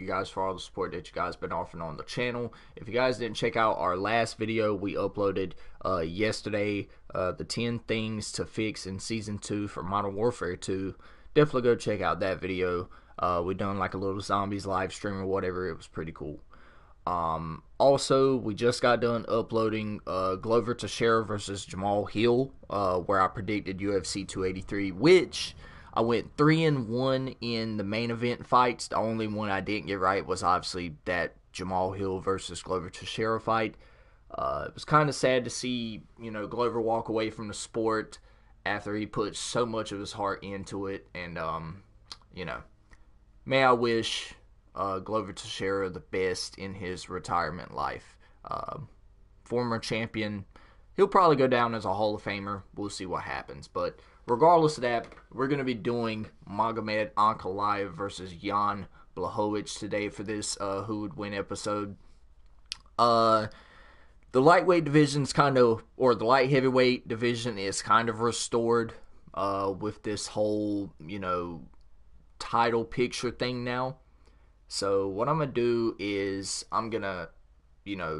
you guys for all the support that you guys been offering on the channel. If you guys didn't check out our last video we uploaded yesterday, the 10 things to fix in Season 2 for Modern Warfare 2, definitely go check out that video. We done like a little zombies live stream or whatever. It was pretty cool. Also, we just got done uploading Glover Teixeira versus Jamal Hill, where I predicted UFC 283, which I went 3-1 in the main event fights. The only one I didn't get right was obviously that Jamal Hill versus Glover Teixeira fight. It was kind of sad to see, Glover walk away from the sport after he put so much of his heart into it. And, may I wish Glover Teixeira the best in his retirement life. Former champion. He'll probably go down as a Hall of Famer. We'll see what happens. But regardless of that, we're going to be doing Magomed Ankalaev versus Jan Blachowicz today for this Who Would Win episode. The lightweight division's the light heavyweight division is kind of restored with this whole, title picture thing now. So what I'm going to do is I'm going to,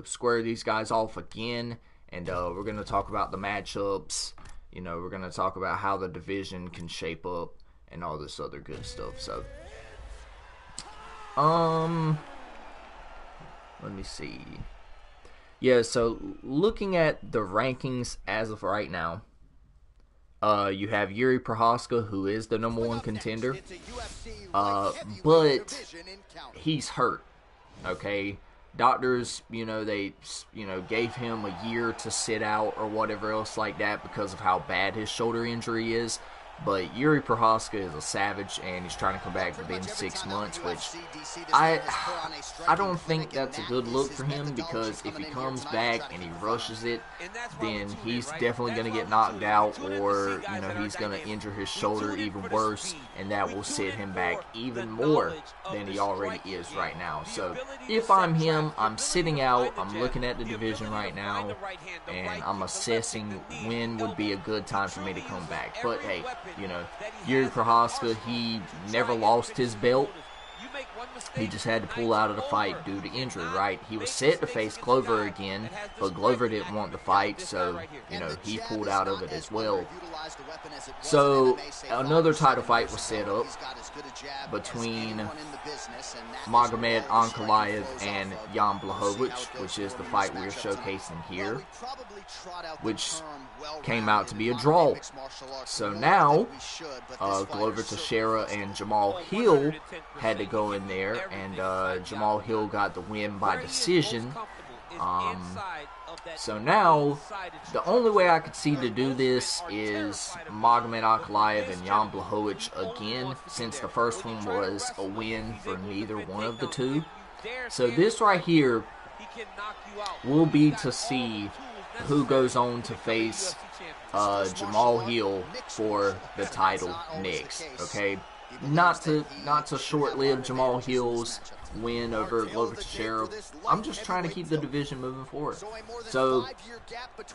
square these guys off again, and we're going to talk about the matchups. We're going to talk about how the division can shape up and all this other good stuff. So, let me see. Yeah, so looking at the rankings as of right now, you have Yuri Prochazka, who is the #1 contender, but he's hurt, okay? Doctors, they, gave him a year to sit out or whatever else like that because of how bad his shoulder injury is. But Yuri Prochazka is a savage, and he's trying to come back within 6 months, which I don't think that's a good look for him, because if he comes back and he rushes it, then he's definitely going to get knocked out, or, he's going to injure his shoulder even worse, and that will set him back even more than he already is right now. So if I'm him, I'm sitting out, I'm looking at the division right now, and I'm assessing when would be a good time for me to come back. But hey, Yuri Prochazka, he never lost his belt. He just had to pull out of the fight due to injury, right? He was set to face Glover again, but Glover didn't want to fight, so, he pulled out of it as well. So, another title fight was set up between Magomed Ankalaev and Jan Blachowicz, which is the fight we're showcasing here, which came out to be a draw. So now, Glover Teixeira and Jamal Hill had to go in there, and Jamal Hill got the win by decision. So now, the only way I could see to do this is Magomed Ankalaev and Jan Blachowicz again, since the first one was a win for neither one of the two. So this right here will be to see who goes on to face Jamal Hill for the title next, okay? Not to short-live Jamal Hill's win over Glover Teixeira. I'm just trying to keep the division moving forward. So,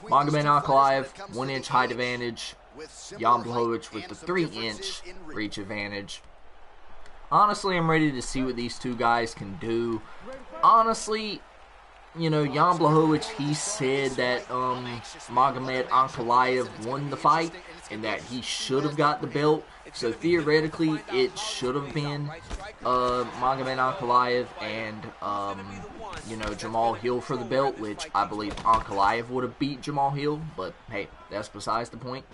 Magomed Ankalaev, 1-inch height advantage. Jan Blachowicz with the 3-inch reach advantage. Honestly, I'm ready to see what these two guys can do. Honestly, Jan Blachowicz, he said that Magomed Ankalaev won the fight and that he should have got the belt. So theoretically, it should have been Magomed Ankalaev and Jamal Hill for the belt, which I believe Ankalaev would have beat Jamal Hill. But hey, that's besides the point.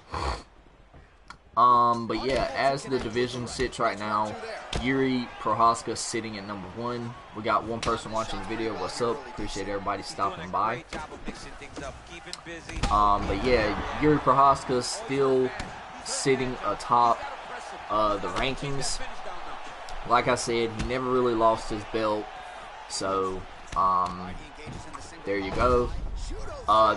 But yeah, as the division sits right now, Yuri Prochazka sitting at #1. We got one person watching the video. What's up? Appreciate everybody stopping by. But yeah, Yuri Prochazka still sitting atop the rankings. Like I said, he never really lost his belt. So, there you go.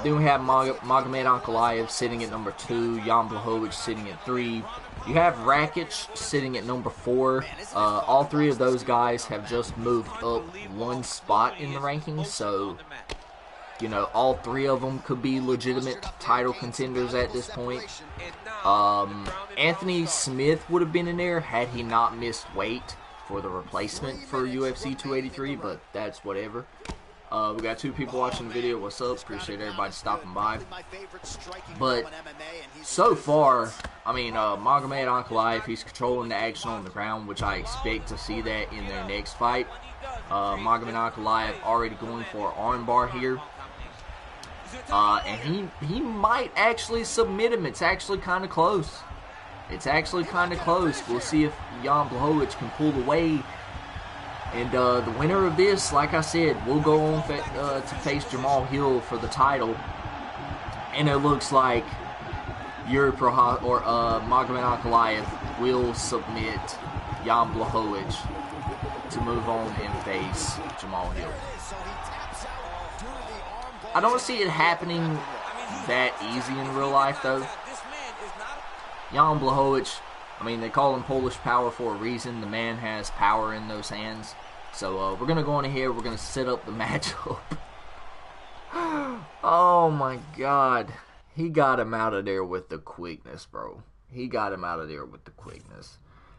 Then we have Magomed Ankalaev sitting at #2, Jan Blachowicz sitting at 3. You have Rakic sitting at #4. All three of those guys have just moved up one spot in the rankings, so all three of them could be legitimate title contenders at this point. Anthony Smith would have been in there had he not missed weight. for the replacement for UFC 283, but that's whatever. We got 2 people watching the video. What's up? Appreciate everybody stopping by. But so far, I mean, Magomed Ankalaev, he's controlling the action on the ground, which I expect to see that in their next fight. Magomed Ankalaev already going for an armbar here. And he might actually submit him. It's actually kind of close. It's actually kind of close. We'll see if Jan Blachowicz can pull away. And the winner of this, like I said, will go on to face Jamal Hill for the title. And it looks like Magomed Ankalaev will submit Jan Blachowicz to move on and face Jamal Hill. I don't see it happening that easy in real life, though. Jan Blachowicz, I mean, they call him Polish power for a reason. The man has power in those hands. So we're going to go on ahead. We're going to set up the matchup. Oh, my God. He got him out of there with the quickness, bro. He got him out of there with the quickness.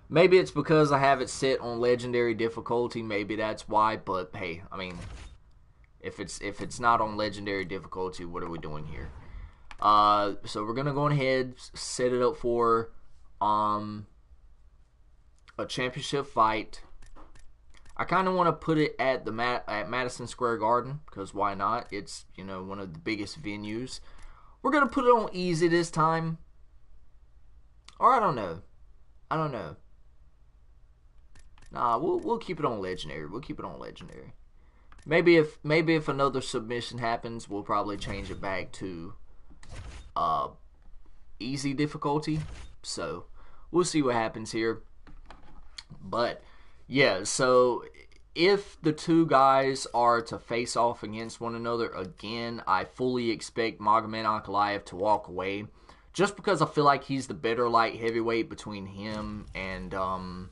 Maybe it's because I have it set on legendary difficulty. Maybe that's why. But, hey, I mean, if it's not on legendary difficulty, what are we doing here? So we're going to go ahead, set it up for a championship fight. I kind of want to put it at at Madison Square Garden, because why not? It's, you know, one of the biggest venues. We're going to put it on easy this time. Or I don't know. Nah, we'll keep it on legendary. We'll keep it on legendary. Maybe if another submission happens, we'll probably change it back to easy difficulty. So we'll see what happens here. But yeah, so if the 2 guys are to face off against one another again, I fully expect Magomed Ankalaev to walk away, just because I feel like he's the better light heavyweight between him and Jan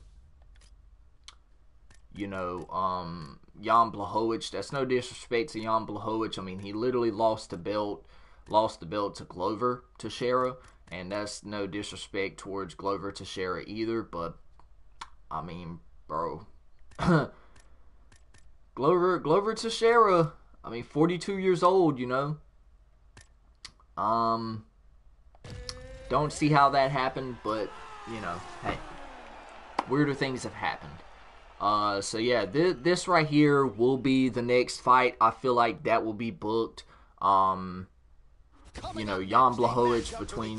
Blachowicz. That's no disrespect to Jan Blachowicz. I mean, he literally lost the belt to Glover Teixeira, and that's no disrespect towards Glover Teixeira either. But I mean, bro, Glover Teixeira, I mean, 42 years old, you know. Don't see how that happened, but you know, hey, weirder things have happened. So yeah, this right here will be the next fight. I feel like that will be booked. Jan Blachowicz between,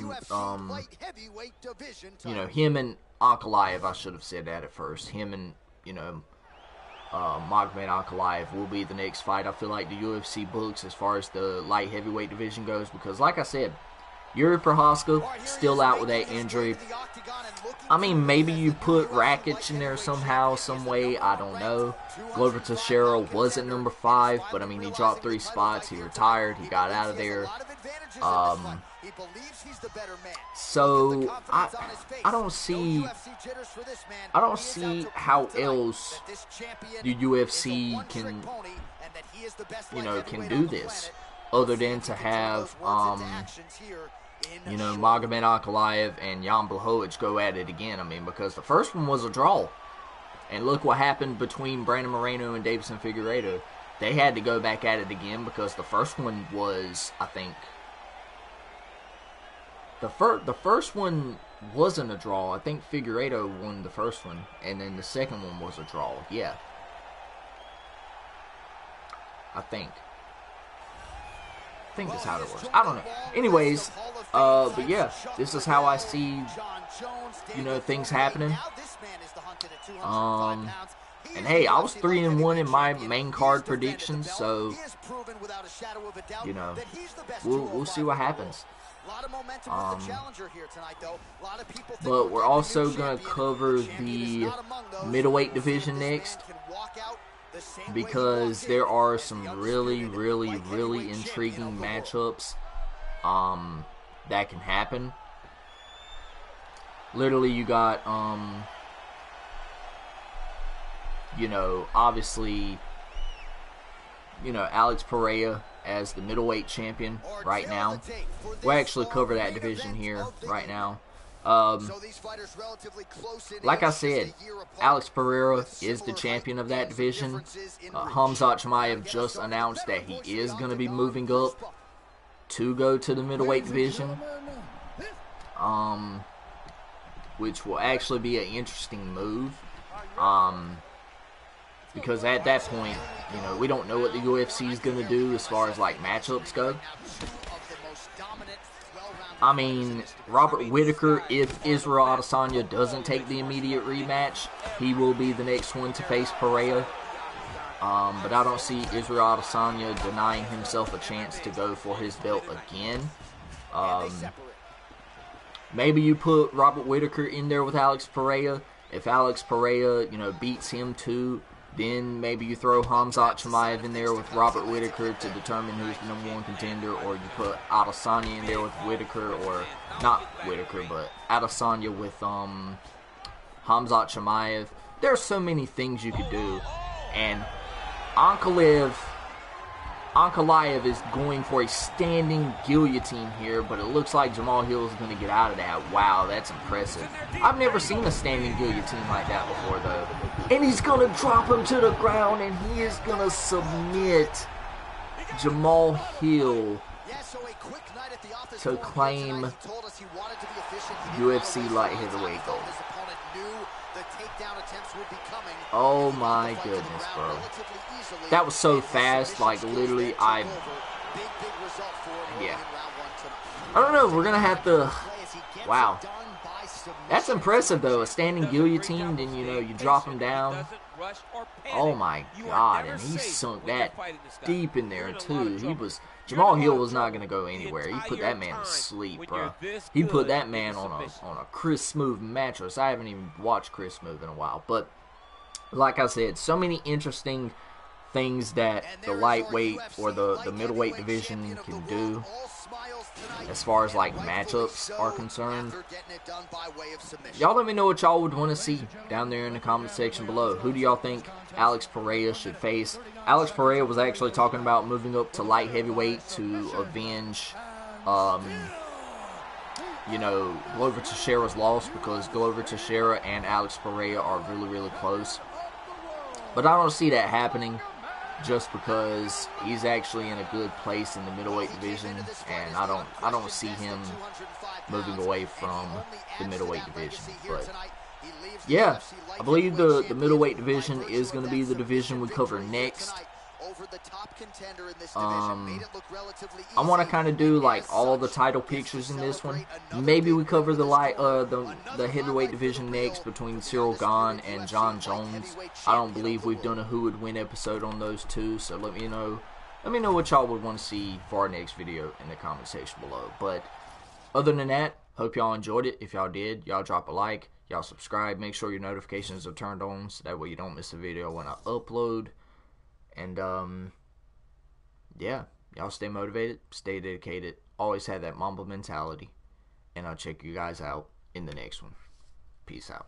him and Ankalaev. I should have said that at first. Him and, Magomed Ankalaev will be the next fight. I feel like the UFC books as far as the light heavyweight division goes, because like I said, Yuri Prochazka still out with that injury. I mean, maybe you put Rakic in there somehow, some way. I don't know. Glover Teixeira was at number 5, but I mean, he dropped 3 spots. He retired. He got out of there. So I don't see how else the UFC can do this other than to have Magomed Ankalaev and Jan Blachowicz go at it again. I mean, because the first one was a draw. And look what happened between Brandon Moreno and Davison Figueiredo. They had to go back at it again because the first one was, I think, the first one wasn't a draw. I think Figueiredo won the first one, and then the second one was a draw. Yeah. I think that's how it works. I don't know. Anyways, but yeah, this is how I see, things happening. And hey, I was 3-1 in my main card predictions, so we'll see what happens. But we're also gonna cover the middleweight division next, because there are some really intriguing matchups that can happen. Literally, you got obviously, Alex Pereira as the middleweight champion right now. We'll actually cover that division here right now. Like I said, Alex Pereira is the champion of that division. Khamzat Chimaev just announced that he is going to be moving up to go to the middleweight division, which will actually be an interesting move, because at that point, you know, we don't know what the UFC is going to do as far as like matchups go. I mean, Robert Whittaker, if Israel Adesanya doesn't take the immediate rematch, he will be the next one to face Pereira. But I don't see Israel Adesanya denying himself a chance to go for his belt again. Maybe you put Robert Whittaker in there with Alex Pereira. If Alex Pereira, you know, beats him too, then maybe you throw Khamzat Chimaev in there with Robert Whittaker to determine who's the #1 contender, or you put Adesanya in there with Whittaker, or not Whittaker, but Adesanya with Khamzat Chimaev. There's so many things you could do, and Ankalaev is going for a standing guillotine here, but it looks like Jamal Hill is going to get out of that. Wow, that's impressive. I've never seen a standing guillotine like that before, though. And he's going to drop him to the ground, and he is going to submit Jamal Hill to claim UFC light heavyweight gold. Oh my goodness, bro. That was so fast, like literally yeah. I don't know, we're gonna have to, wow. That's impressive though, a standing guillotine, then you know, you drop him down. Oh my god, and he sunk that deep in there too. Jamal Hill was not gonna go anywhere. He put that man to sleep, bro. He put that man on a Chris Smooth mattress. I haven't even watched Chris Smooth in a while, but like I said, so many interesting things that the lightweight or the middleweight division can do as far as like matchups are concerned. Y'all let me know what y'all would want to see down there in the comment section below. Who do y'all think Alex Pereira should face? Alex Pereira was actually talking about moving up to light heavyweight to avenge you know, Glover Teixeira's loss, because Glover Teixeira and Alex Pereira are really, really close. But I don't see that happening, just because he's actually in a good place in the middleweight division, and I don't see him moving away from the middleweight division. But yeah, I believe the middleweight division is going to be the division we cover next. I want to kind of do like all the title pictures in this one. Maybe we cover the heavyweight division next between Cyril Gane and John Jones. I don't believe we've done a who would win episode on those two, so let me know what y'all would want to see for our next video in the comment section below. But other than that, hope y'all enjoyed it. If y'all did, y'all drop a like, y'all subscribe, make sure your notifications are turned on so that way you don't miss a video when I upload. And yeah, y'all stay motivated, stay dedicated, always have that Mamba mentality, and I'll check you guys out in the next one. Peace out.